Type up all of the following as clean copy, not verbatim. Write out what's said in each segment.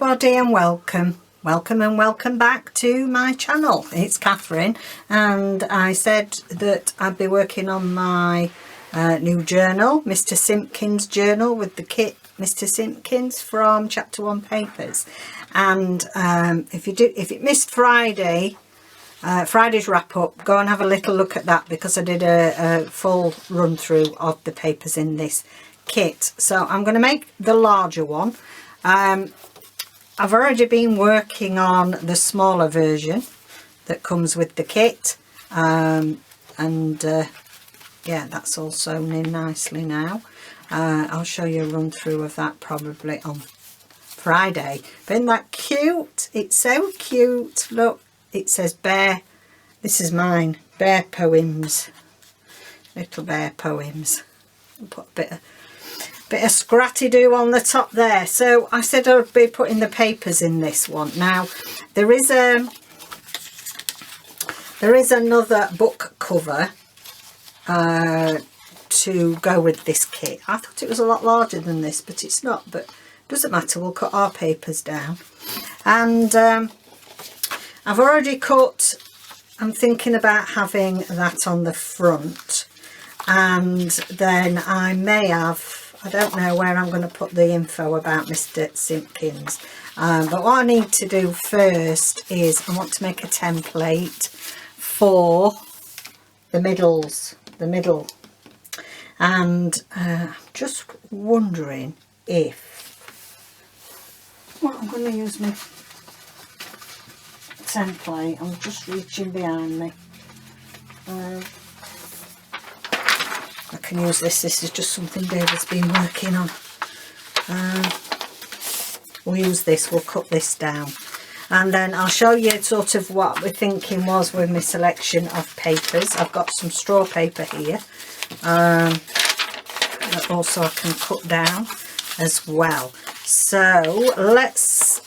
everybody and welcome and welcome back to my channel. It's Catherine, and I said that I'd be working on my new journal, Mr. Simpkins journal, with the kit Mr. Simpkins from Chapter 1 Papers. And if you missed Friday's wrap up, go and have a little look at that, because I did a full run through of the papers in this kit. So I'm going to make the larger one. I've already been working on the smaller version that comes with the kit, yeah, that's all sewn in nicely now. I'll show you a run through of that probably on Friday. But isn't that cute? It's so cute. Look, it says Bear. This is mine, Bear Poems, Little Bear Poems. I'll put a bit of scratty-do on the top there. So I said I'd be putting the papers in this one. Now there is another book cover to go with this kit. I thought it was a lot larger than this, but it's not, but it doesn't matter, we'll cut our papers down. And I've already cut, I'm thinking about having that on the front, and then I may have, I don't know where I'm going to put the info about Mr. Simpkins, but what I need to do first is I want to make a template for the middle, and I'm just wondering what I'm going to use my template. I'm just reaching behind me. I can use this is just something David's been working on. We'll use this, we'll cut this down, and then I'll show you sort of what we're thinking was with my selection of papers. I've got some straw paper here that also I can cut down as well. So let's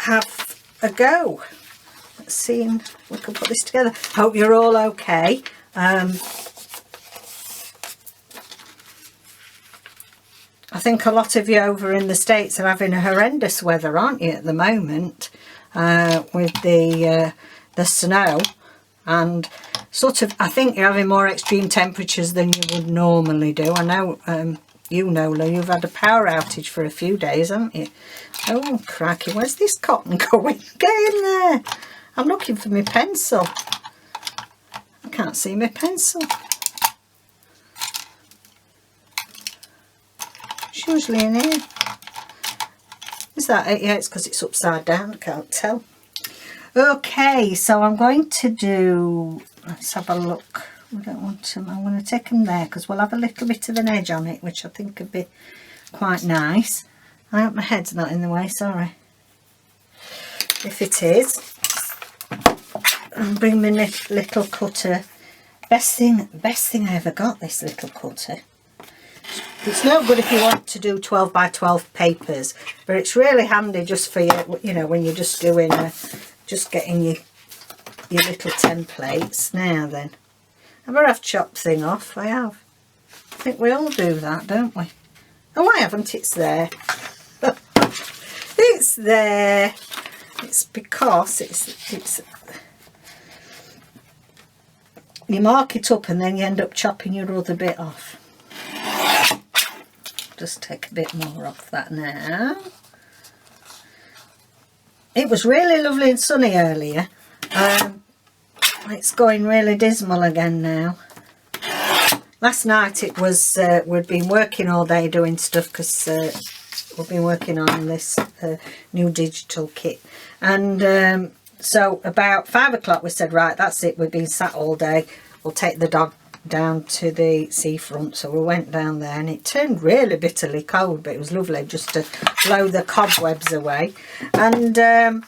have a go. Let's see if we can put this together. Hope you're all okay. I think a lot of you over in the States are having a horrendous weather, aren't you, at the moment, with the snow, and sort of, I think you're having more extreme temperatures than you would normally do. I know, you know, Lou, you've had a power outage for a few days, haven't you? Oh, crikey, where's this cotton going? Get in there! I'm looking for my pencil. I can't see my pencil. It's usually in here. Is that it? Yeah, it's because it's upside down, I can't tell. Okay, so I'm going to do, let's have a look. We don't want to, I'm going to take them there because we'll have a little bit of an edge on it, which I think would be quite nice. I hope my head's not in the way, sorry. If it is, I'll bring my little cutter. Best thing I ever got, this little cutter. It's no good if you want to do 12 by 12 papers, but it's really handy just for you know, when you're just doing just getting your little templates. Now then, have I chopped thing off? I have. I think we all do that, don't we? Oh, I haven't. It's there. It's there. It's because it's you mark it up and then you end up chopping your other bit off. Just take a bit more off that now. It was really lovely and sunny earlier. It's going really dismal again now. Last night it was, we'd been working all day doing stuff because we've been working on this new digital kit. And so about 5 o'clock we said, right, that's it, we've been sat all day, we'll take the dog down to the seafront. So we went down there and it turned really bitterly cold, but it was lovely just to blow the cobwebs away. And well,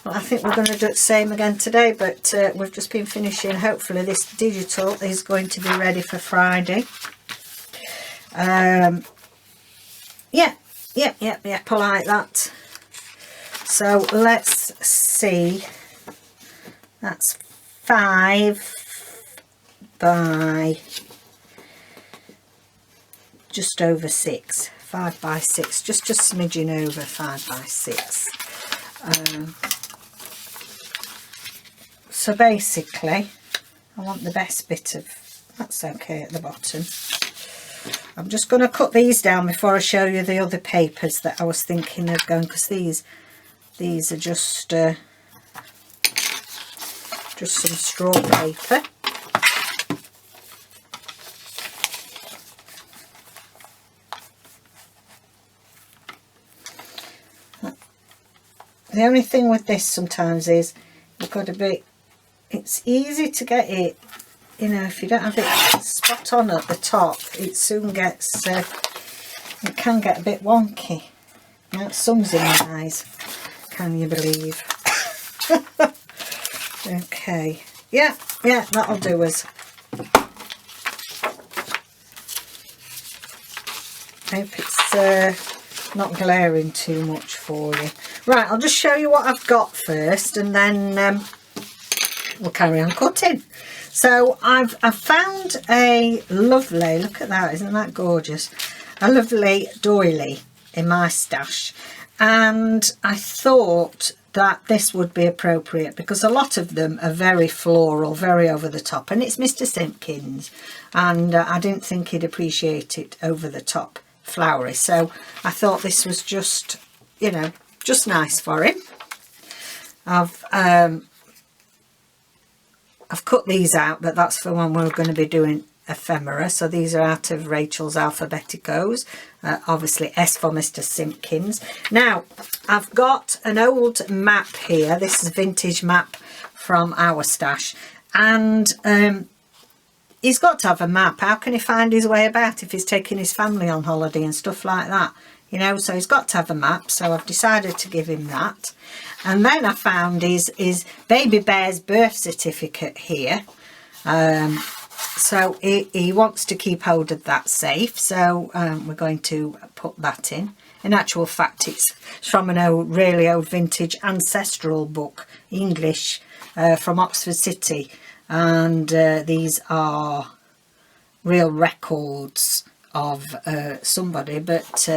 I think we're going to do the same again today, but we've just been finishing. Hopefully this digital is going to be ready for Friday. Yeah, I like that. So let's see. That's 5 by just over 6, 5 by 6, just smidging over 5 by 6. So basically I want the best bit of, that's okay at the bottom. I'm just going to cut these down before I show you the other papers that I was thinking of going, because these are just some straw paper. The only thing with this sometimes is you've got to be, it's easy to get it, you know, if you don't have it spot on at the top, it soon gets, it can get a bit wonky. Now sun's in my eyes, can you believe? Okay, yeah, that'll do us. Hope it's not glaring too much for you. Right, I'll just show you what I've got first, and then we'll carry on cutting. So I've found a lovely, look at that, isn't that gorgeous? A lovely doily in my stash, and I thought that this would be appropriate because a lot of them are very floral, very over the top, and it's Mr. Simpkins, and I didn't think he'd appreciate it over the top flowery, so I thought this was just, you know, just nice for him. I've cut these out, but that's for when we're going to be doing ephemera. So these are out of Rachel's Alphabeticos, obviously S for Mr. Simpkins. Now I've got an old map here. This is a vintage map from our stash, and he's got to have a map. How can he find his way about if he's taking his family on holiday and stuff like that, you know? So he's got to have a map, so I've decided to give him that. And then I found his baby bear's birth certificate here. So he wants to keep hold of that safe, so we're going to put that in. In actual fact, it's from an old, really old vintage ancestral book, English, from Oxford City, and these are real records of somebody, but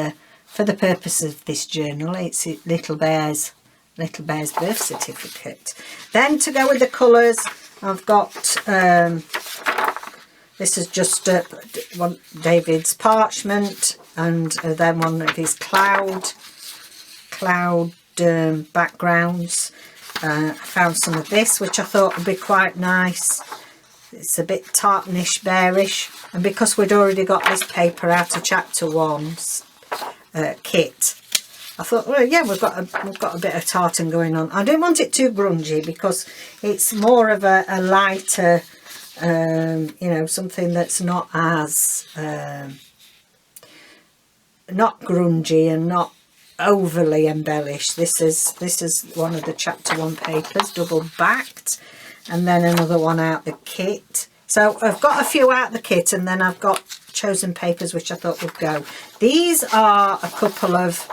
for the purpose of this journal, it's Little Bear's birth certificate. Then to go with the colours, I've got this is just one David's parchment, and then one of his cloud backgrounds. I found some of this, which I thought would be quite nice. It's a bit tartanish, bearish, and because we'd already got this paper out of chapter 1's kit, I thought, well, yeah, we've got a bit of tartan going on. I didn't want it too grungy because it's more of a lighter, you know, something that's not as not grungy and not overly embellished. This is one of the chapter 1 papers, double backed, and then another one out the kit. So I've got a few out the kit, and then I've got chosen papers which I thought would go. These are a couple of,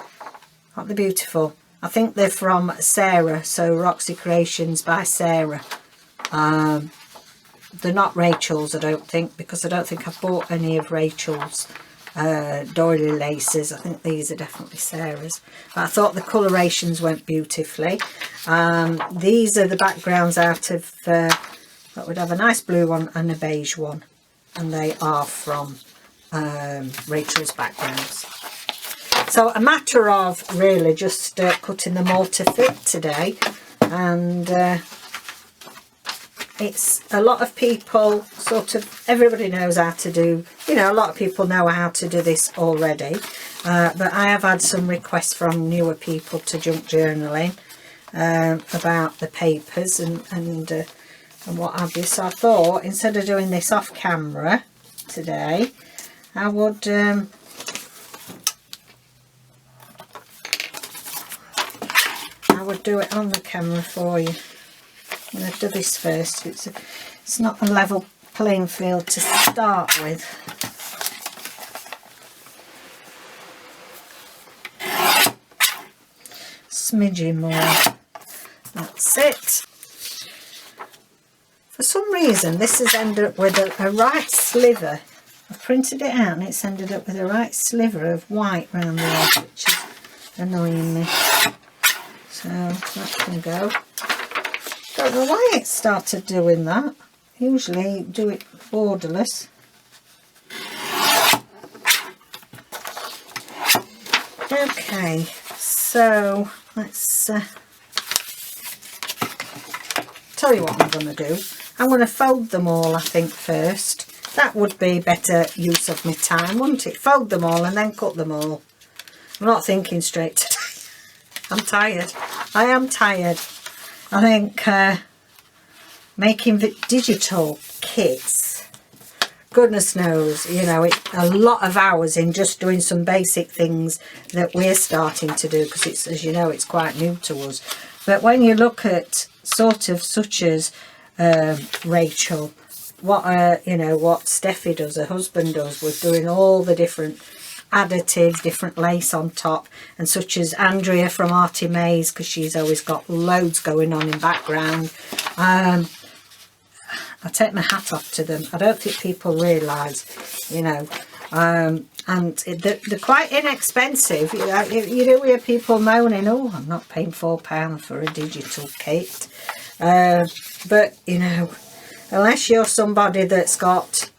aren't they beautiful? I think they're from Sarah, so Roxy Creations by Sarah. They're not Rachel's, I don't think, because I don't think I've bought any of Rachel's doily laces. I think these are definitely Sarah's, but I thought the colorations went beautifully. These are the backgrounds out of that would have a nice blue one and a beige one, and they are from Rachel's backgrounds. So a matter of really just cutting them all to fit today, and it's a lot of people, sort of everybody knows how to do, you know, a lot of people know how to do this already, but I have had some requests from newer people to junk journaling about the papers and what have you. So I thought, instead of doing this off camera today, I would do it on the camera for you. I'm going to do this first. It's not a level playing field to start with. Smidgy more. That's it. For some reason this has ended up with a right sliver I've printed it out and it's ended up with a right sliver of white round the edge, which is annoying me. So that can go. Don't know why it started doing that. Usually do it borderless. Okay, so let's tell you what I'm going to do. I'm going to fold them all, I think, first. That would be better use of my time, wouldn't it? Fold them all and then cut them all. I'm not thinking straight today. I'm tired. I am tired. I think making digital kits, goodness knows, you know, a lot of hours in just doing some basic things that we're starting to do, because it's, as you know, it's quite new to us. But when you look at sort of such as Rachel, what you know, what Steffi does, her husband does, with doing all the different additives, different lace on top, and such as Andrea from Artymaze, because she's always got loads going on in background. I take my hat off to them. I don't think people realise, you know, and they're quite inexpensive. You know, you do hear people moaning, oh, I'm not paying £4 for a digital kit. But, you know, unless you're somebody that's got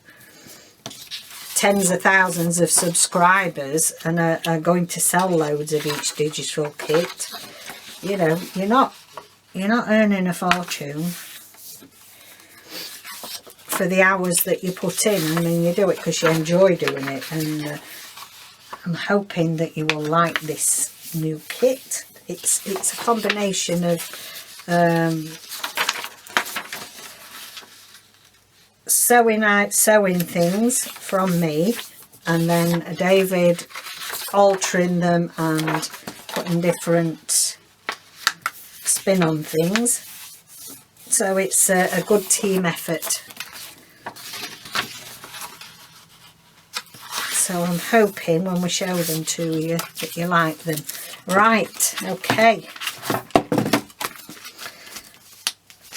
tens of thousands of subscribers and are going to sell loads of each digital kit, you know, you're not earning a fortune for the hours that you put in. I mean, you do it because you enjoy doing it, and I'm hoping that you will like this new kit. It's a combination of sewing things from me, and then David altering them and putting different spin on things. So it's a good team effort. So I'm hoping when we show them to you that you like them. Right, okay.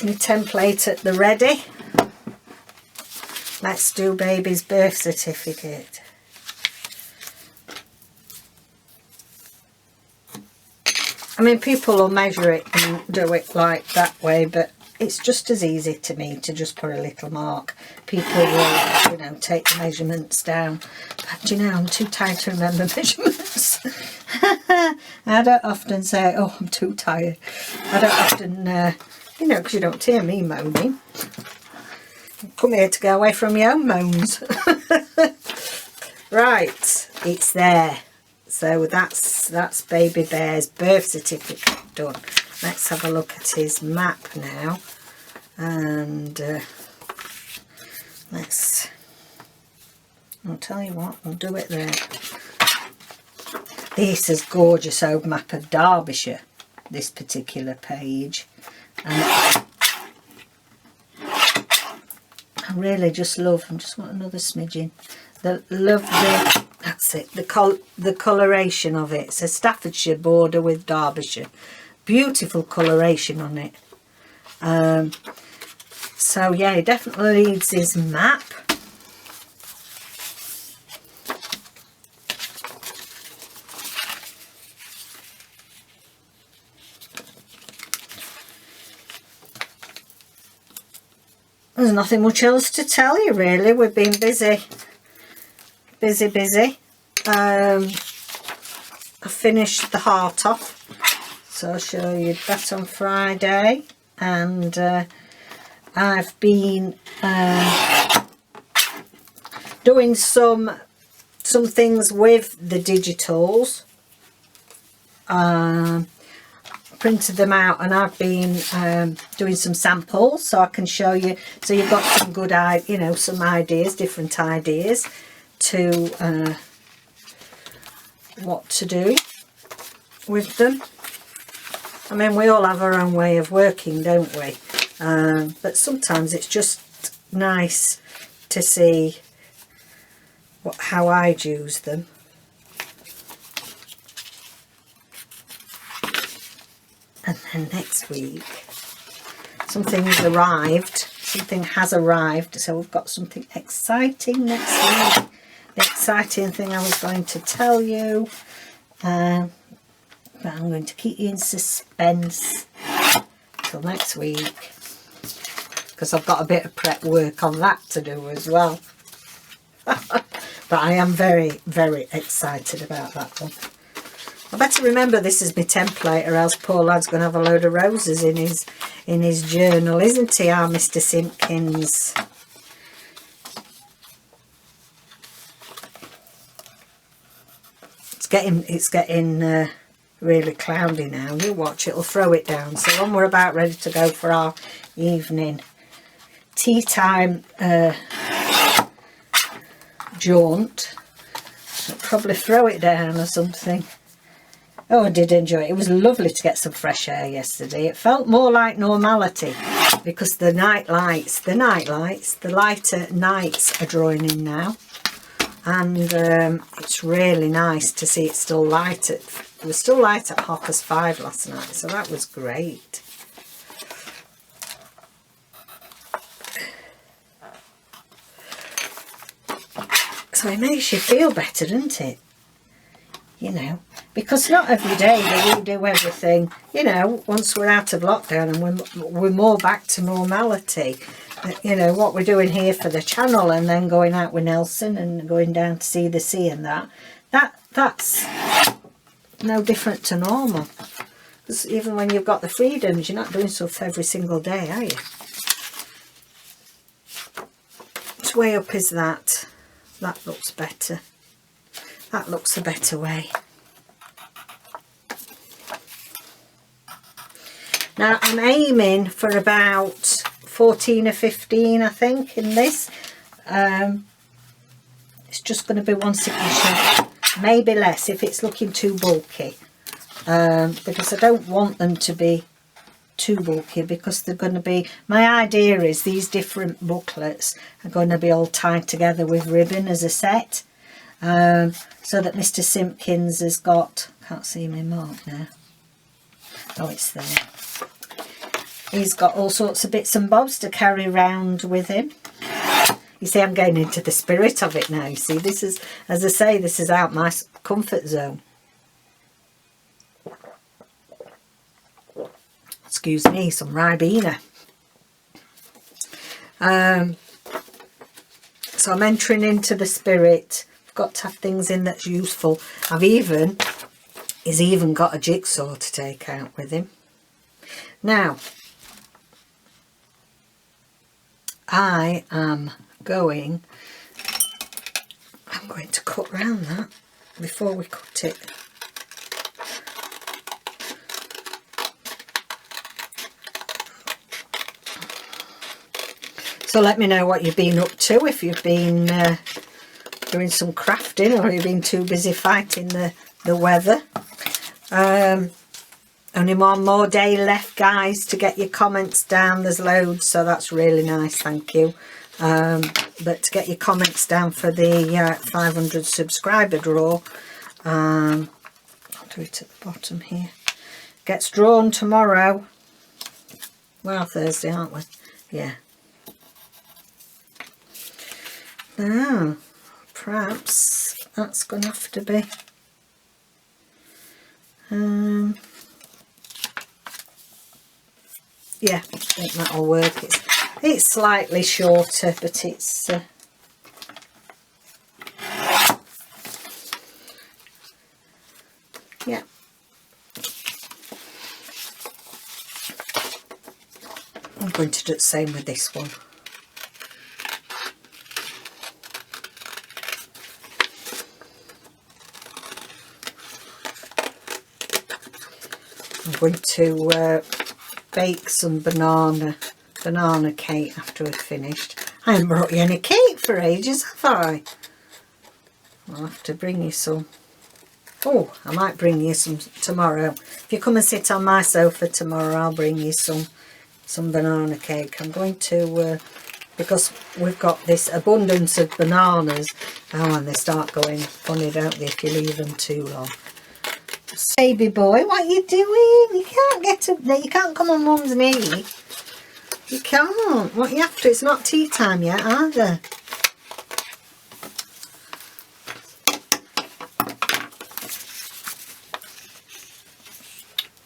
My template at the ready. Let's do baby's birth certificate. I mean, people will measure it and do it like that way, but it's just as easy to me to just put a little mark. People will, you know, take the measurements down. But, you know, I'm too tired to remember measurements. I don't often say, oh, I'm too tired. I don't often, you know, because you don't hear me moaning. Come here to go away from your own moans. Right, it's there. So that's baby bear's birth certificate done. Let's have a look at his map now, and I'll tell you what, we'll do it there. This is gorgeous old map of Derbyshire, this particular page, and I really just love, I just want another smidgen, that's it, the coloration of it. It's a Staffordshire border with Derbyshire. Beautiful coloration on it. So yeah, he definitely needs his map. There's nothing much else to tell you really. We've been busy. I finished the heart off, so I'll show you that on Friday, and I've been doing some things with the digitals. Printed them out, and I've been doing some samples so I can show you, so you've got some good, you know, some ideas, different ideas to what to do with them. I mean, we all have our own way of working, don't we? But sometimes it's just nice to see how I'd use them. And then next week, some things arrived, something has arrived. So we've got something exciting next week. The exciting thing I was going to tell you, but I'm going to keep you in suspense till next week, because I've got a bit of prep work on that to do as well. But I am very, very excited about that one. I better remember this is my template, or else poor lad's going to have a load of roses in his journal, isn't he, our Mr. Simpkins? It's getting really cloudy now. You watch, it'll throw it down. So when we're about ready to go for our evening tea time jaunt, I'll probably throw it down or something. Oh, I did enjoy it. It was lovely to get some fresh air yesterday. It felt more like normality, because the lighter nights are drawing in now. And it's really nice to see it still light. It was still light at 5:30 last night, so that was great. So it makes you feel better, doesn't it? You know, because not every day do we do everything. You know, once we're out of lockdown and we're more back to normality. You know, what we're doing here for the channel, and then going out with Nelson and going down to see the sea and that's no different to normal. Because even when you've got the freedoms, you're not doing stuff every single day, are you? Which way up is that? That looks better. That looks a better way. Now I'm aiming for about 14 or 15, I think, in this. It's just going to be one signature, maybe less if it's looking too bulky, because I don't want them to be too bulky, because they're going to be, my idea is these different booklets are going to be all tied together with ribbon as a set, so that Mr. Simpkins has got, can't see my mark now, oh, it's there. He's got all sorts of bits and bobs to carry around with him. You see, I'm getting into the spirit of it now. You see, this is, as I say, this is out my comfort zone. Excuse me, some Ribena. So I'm entering into the spirit. I've got to have things in that's useful. He's even got a jigsaw to take out with him. Now, I'm going to cut round that before we cut it. So let me know what you've been up to, if you've been doing some crafting, or you've been too busy fighting the weather. Only one more day left, guys, to get your comments down. There's loads, so that's really nice, thank you. But to get your comments down for the 500 subscriber draw, I'll do it at the bottom here. Gets drawn tomorrow. Well, Thursday, aren't we? Yeah. Now, perhaps that's going to have to be... yeah, I think that'll work. It's slightly shorter, but it's yeah. I'm going to do the same with this one. I'm going to bake some banana cake after we've finished. I haven't brought you any cake for ages, have I? I'll have to bring you some. Oh, I might bring you some tomorrow. If you come and sit on my sofa tomorrow, I'll bring you some banana cake. I'm going to, because we've got this abundance of bananas. Oh, and they start going funny, don't they, if you leave them too long. Baby boy, what are you doing? You can't get up there. You can't come on Mum's knee. You can't. What you after? It's not tea time yet either.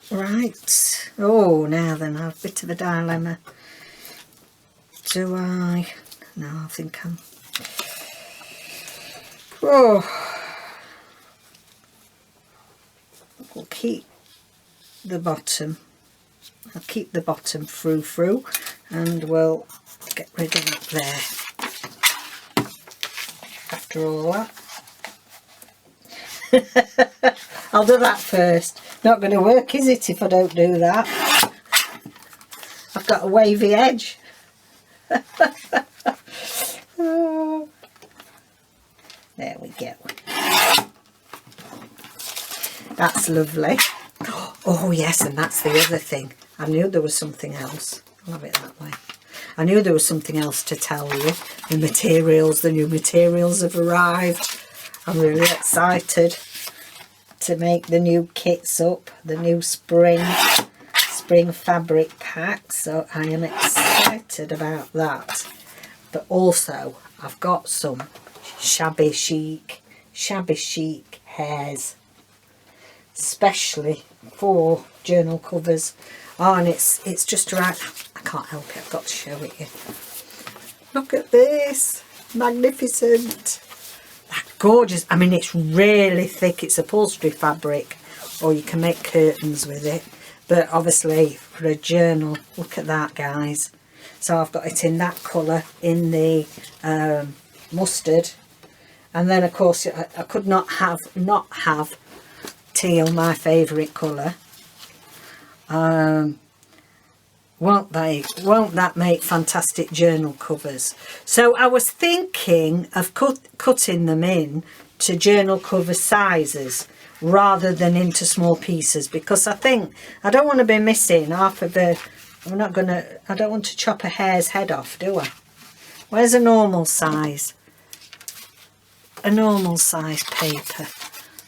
Right. Oh, now then, I have a bit of a dilemma. Do I? No, I think I'm... Oh. We'll keep the bottom. I'll keep the bottom through, and we'll get rid of that there. After all that. I'll do that first. Not going to work, is it, if I don't do that? I've got a wavy edge. Oh. There we go. That's lovely. Oh yes, and that's the other thing. I knew there was something else. I'll have it that way. I knew there was something else to tell you. The materials, the new materials have arrived. I'm really excited to make the new kits up, the new spring fabric pack. So I am excited about that. But also, I've got some shabby chic hairs, especially for journal covers. Oh, and it's just right. I can't help it, I've got to show it you. Look at this, magnificent. That's gorgeous. I mean, it's really thick. It's upholstery fabric, or you can make curtains with it, but obviously for a journal, look at that, guys. So I've got it in that colour, in the mustard, and then of course I could not have teal, my favourite colour. Won't that make fantastic journal covers? So I was thinking of cutting them in to journal cover sizes rather than into small pieces, because I think I don't want to be missing half of the... I don't want to chop a hare's head off, do I? Where's a normal size? A normal size paper.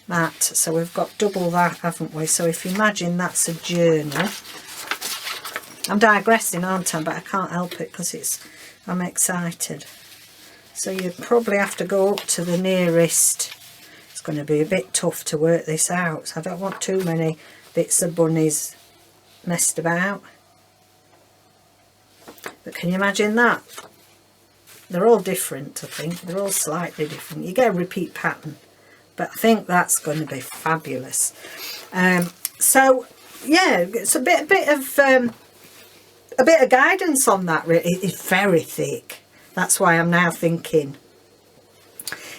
That, so we've got double that, haven't we? So if you imagine that's a journal. I'm digressing, aren't I? But I can't help it because I'm excited. So you probably have to go up to the nearest. It's going to be a bit tough to work this out. So I don't want too many bits of bunnies messed about. But can you imagine that? They're all different, I think. They're all slightly different. You get a repeat pattern. But I think that's going to be fabulous. So yeah, it's a bit of guidance on that. Really, it's very thick. That's why I'm now thinking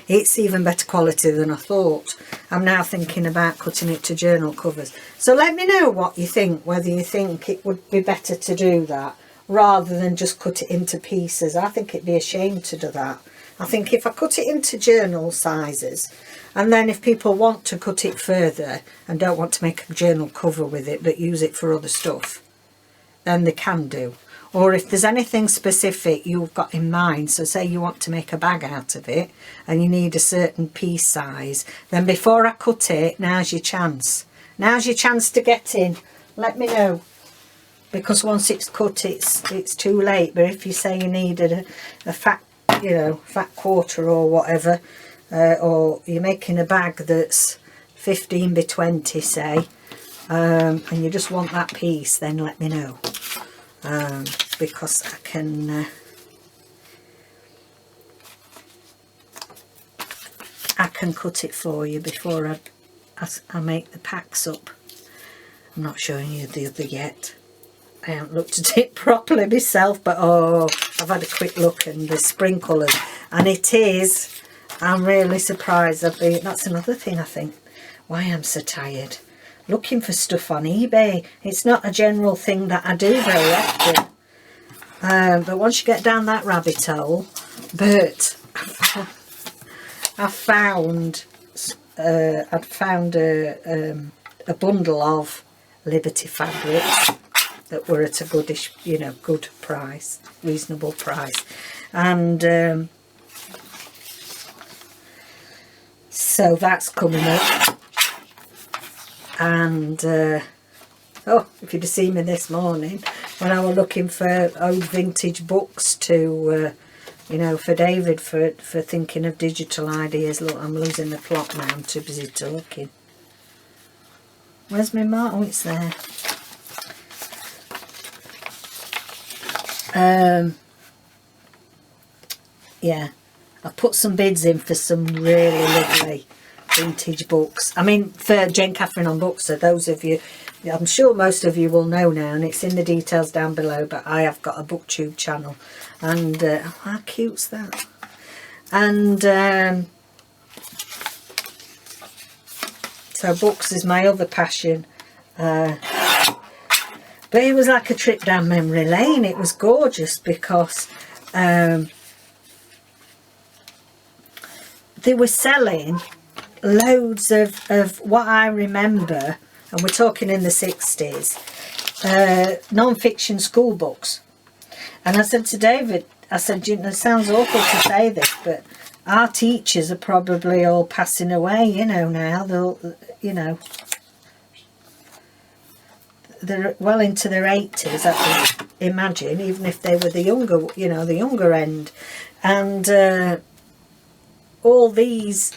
it's even better quality than I thought. I'm now thinking about cutting it to journal covers. So let me know what you think. Whether you think it would be better to do that rather than just cut it into pieces. I think it'd be a shame to do that. I think if I cut it into journal sizes, and then if people want to cut it further and don't want to make a journal cover with it but use it for other stuff, then they can do. Or if there's anything specific you've got in mind, so say you want to make a bag out of it and you need a certain piece size, then before I cut it, now's your chance. Now's your chance to get in. Let me know. Because once it's cut, it's too late. But if you say you needed a fat, fat quarter or whatever, or you're making a bag that's 15 by 20, say, and you just want that piece, then let me know. Because I can cut it for you before I make the packs up. I'm not showing you the other yet. I haven't looked at it properly myself, but oh, I've had a quick look, and the spring colours, and it is, I'm really surprised. That's another thing, I think, why I'm so tired. Looking for stuff on eBay. It's not a general thing that I do very often. But once you get down that rabbit hole, but I'd found a bundle of Liberty fabrics that were at a goodish, good price, reasonable price, and so that's coming up, and Oh, if you'd have seen me this morning when I was looking for old vintage books to, you know, for David for thinking of digital ideas. Look, I'm losing the plot now. I'm too busy talking. Where's my mark? Oh, it's there. Yeah, I've put some bids in for some really lovely vintage books. I mean, for Jane Catherine on Books, so those of you, I'm sure most of you will know now, and it's in the details down below, but I have got a booktube channel, and how cute's that? And so books is my other passion, but it was like a trip down memory lane. It was gorgeous because they were selling loads of what I remember, and we're talking in the 60s, non-fiction school books. And I said to David, I said, you know, it sounds awful to say this, but our teachers are probably all passing away, you know, now. They'll, you know, they're well into their 80s, I can imagine, even if they were the younger, you know, the younger end. And all these,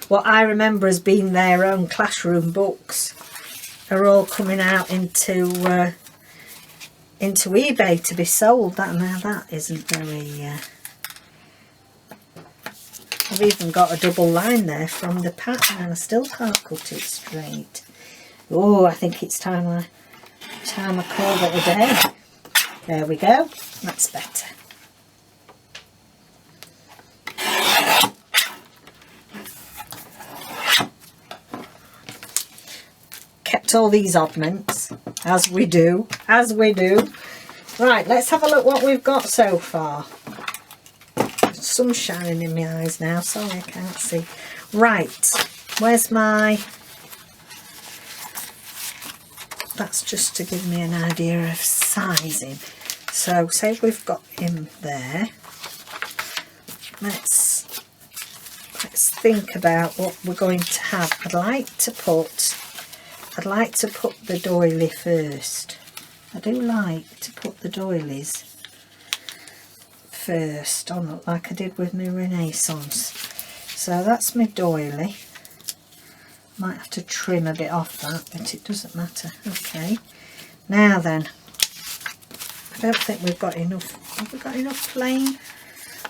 what I remember as being their own classroom books, are all coming out into eBay to be sold. That now that isn't very. I've even got a double line there from the pattern, and I still can't cut it straight. Oh, I think it's time I call it a day. There we go. That's better. Kept all these oddments, as we do. Right, let's have a look what we've got so far. Sun's shining in my eyes now, sorry I can't see. Right, where's my... That's just to give me an idea of sizing. So, say we've got him there. Let's think about what we're going to have. I'd like to put the doily first. I do like to put the doilies first on, like I did with my Renaissance. So that's my doily. Might have to trim a bit off that, but it doesn't matter. Okay. Now then, I don't think we've got enough. Have we got enough plain?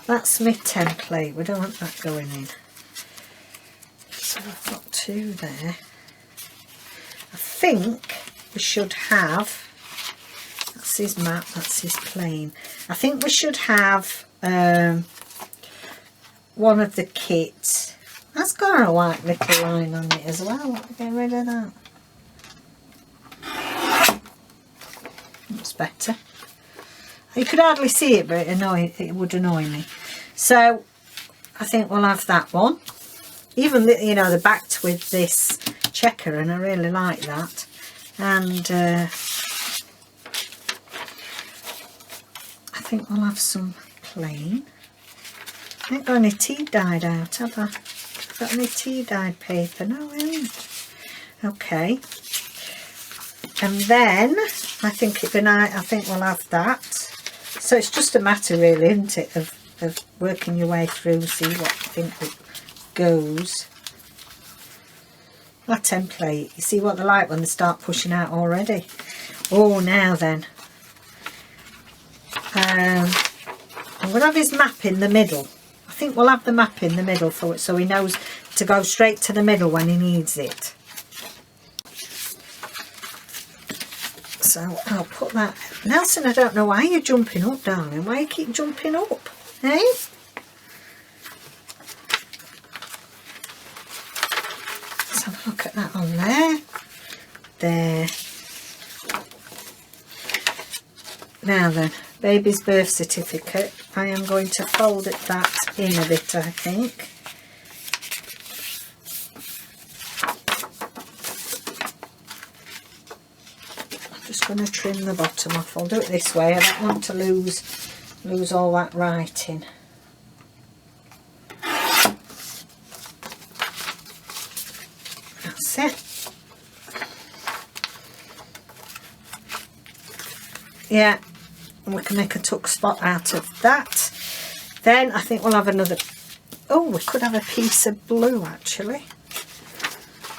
That's my template. We don't want that going in. So I've got two there. I think we should have, that's his map, that's his plane. I think we should have one of the kits. That's got a white little line on it as well. Get rid of that. That's better. You could hardly see it, but it would annoy me. So I think we'll have that one. Even the, you know, the backed with this checker, and I really like that. And I think we'll have some plain. I ain't got any tea dyed out, have I? Got any tea dyed paper? No, I haven't. Okay. And then I think we'll have that. So it's just a matter, really, isn't it, of working your way through, see what you think goes. That template, you see what they're like when they start pushing out already. Oh, now then, I'm going to have his map in the middle. I think we'll have the map in the middle for it, so he knows to go straight to the middle when he needs it. So I'll put that. Nelson, I don't know why you're jumping up, darling. Why you keep jumping up, eh? Let's have a look at that on there. There. Now then, baby's birth certificate. I am going to fold that in a bit, I think. I'm just going to trim the bottom off. I'll do it this way. I don't want to lose all that writing. That's it. Yeah, and we can make a tuck spot out of that. Then I think we'll have another, oh, we could have a piece of blue actually.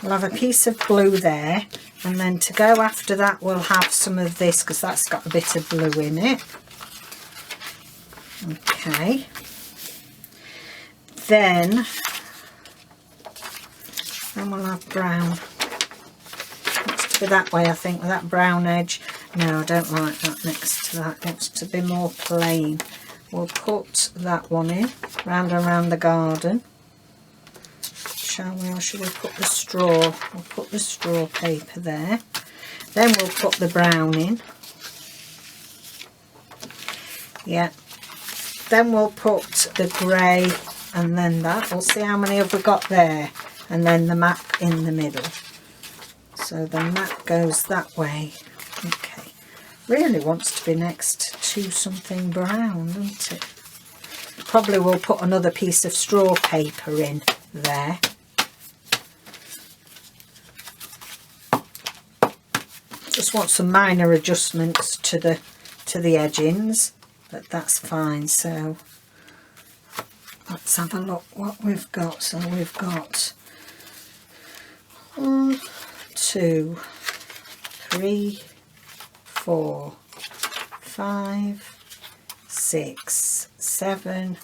We'll have a piece of blue there, and then to go after that we'll have some of this because that's got a bit of blue in it. Okay. Then we'll have brown. Wants to be that way, I think, with that brown edge. No, I don't like that next to that. It wants to be more plain. We'll put that one in, round and round the garden. Shall we, or should we put the straw? We'll put the straw paper there. Then we'll put the brown in. Yeah. Then we'll put the grey and then that. We'll see how many have we got there. And then the map in the middle. So the map goes that way. Okay. Really wants to be next to something brown, doesn't it? Probably we'll put another piece of straw paper in there. Just want some minor adjustments to the edgings, but that's fine. So let's have a look what we've got. So we've got 1, 2, 3, 4, 5, 6, 7,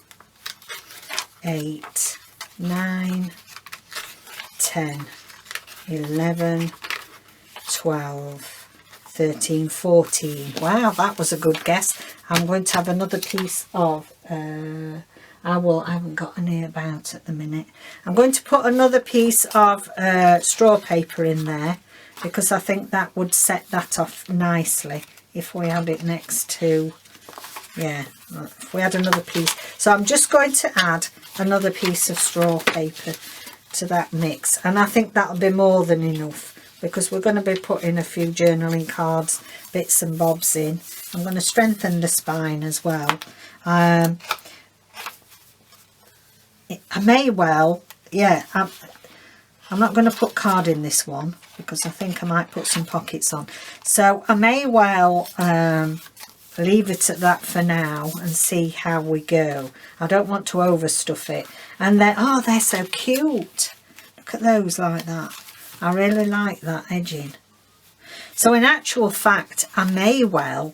8, 9, 10, 11, 12, 13, 14. Wow, that was a good guess. I'm going to have another piece of I haven't got any about at the minute. I'm going to put another piece of straw paper in there because I think that would set that off nicely if we had it next to, yeah, if we had another piece. So I'm just going to add another piece of straw paper to that mix, and I think that'll be more than enough because we're going to be putting a few journaling cards, bits and bobs in. I'm going to strengthen the spine as well. I may well, yeah, I'm not going to put card in this one because I think I might put some pockets on. So I may well leave it at that for now and see how we go. I don't want to overstuff it. And then, oh, they're so cute. Look at those like that. I really like that edging. So in actual fact, I may well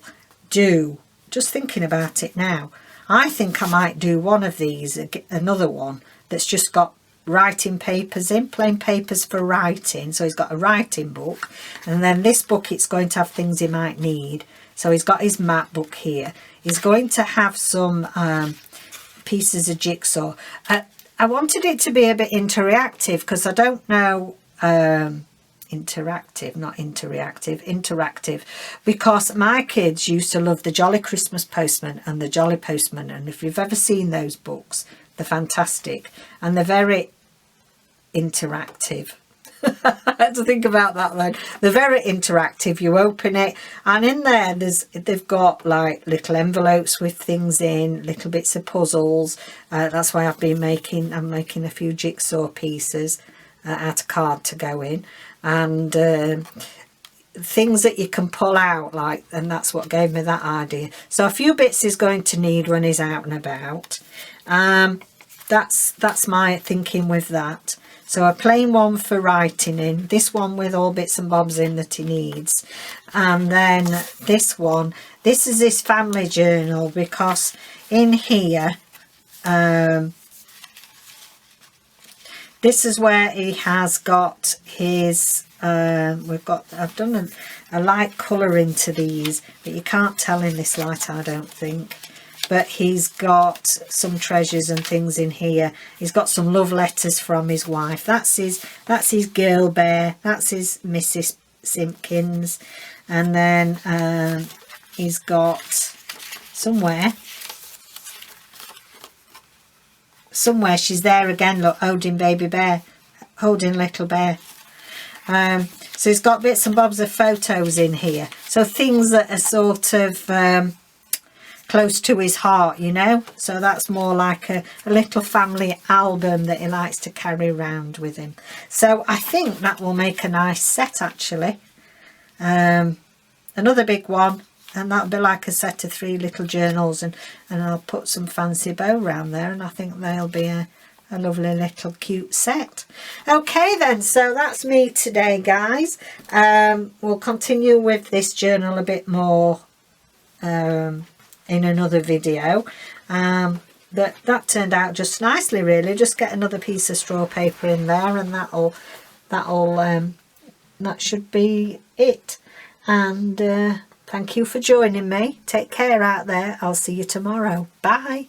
do, just thinking about it now, I think I might do one of these, another one that's just got writing papers in, plain papers for writing. So he's got a writing book, and then this book, it's going to have things he might need. So he's got his map book here. He's going to have some pieces of jigsaw. I wanted it to be a bit interactive because I don't know, interactive, not interreactive, interactive, because my kids used to love the Jolly Christmas Postman and the Jolly Postman, and if you've ever seen those books, they're fantastic and they're very interactive. I had to think about that then. They're very interactive. You open it and in there they've got like little envelopes with things in, little bits of puzzles. That's why I'm making a few jigsaw pieces out of card to go in, and things that you can pull out, like, and that's what gave me that idea. So a few bits he's going to need when he's out and about. That's my thinking with that. So a plain one for writing in, this one with all bits and bobs in that he needs, and then this one, this is his family journal, because in here this is where he has got his I've done a light colour into these, but you can't tell in this light, I don't think. But he's got some treasures and things in here. He's got some love letters from his wife. That's his girl bear. That's his Mrs. Simpkins. And then he's got somewhere she's there again, look, holding baby bear, holding little bear. So he's got bits and bobs of photos in here. So things that are sort of close to his heart, you know. So that's more like a little family album that he likes to carry around with him. So I think that will make a nice set, actually. Another big one, and that'll be like a set of 3 little journals, and I'll put some fancy bow around there, and I think they'll be a lovely little cute set. Okay then, so that's me today, guys. We'll continue with this journal a bit more in another video. That turned out just nicely, really. Just get another piece of straw paper in there, and that should be it. And thank you for joining me. Take care out there. I'll see you tomorrow. Bye.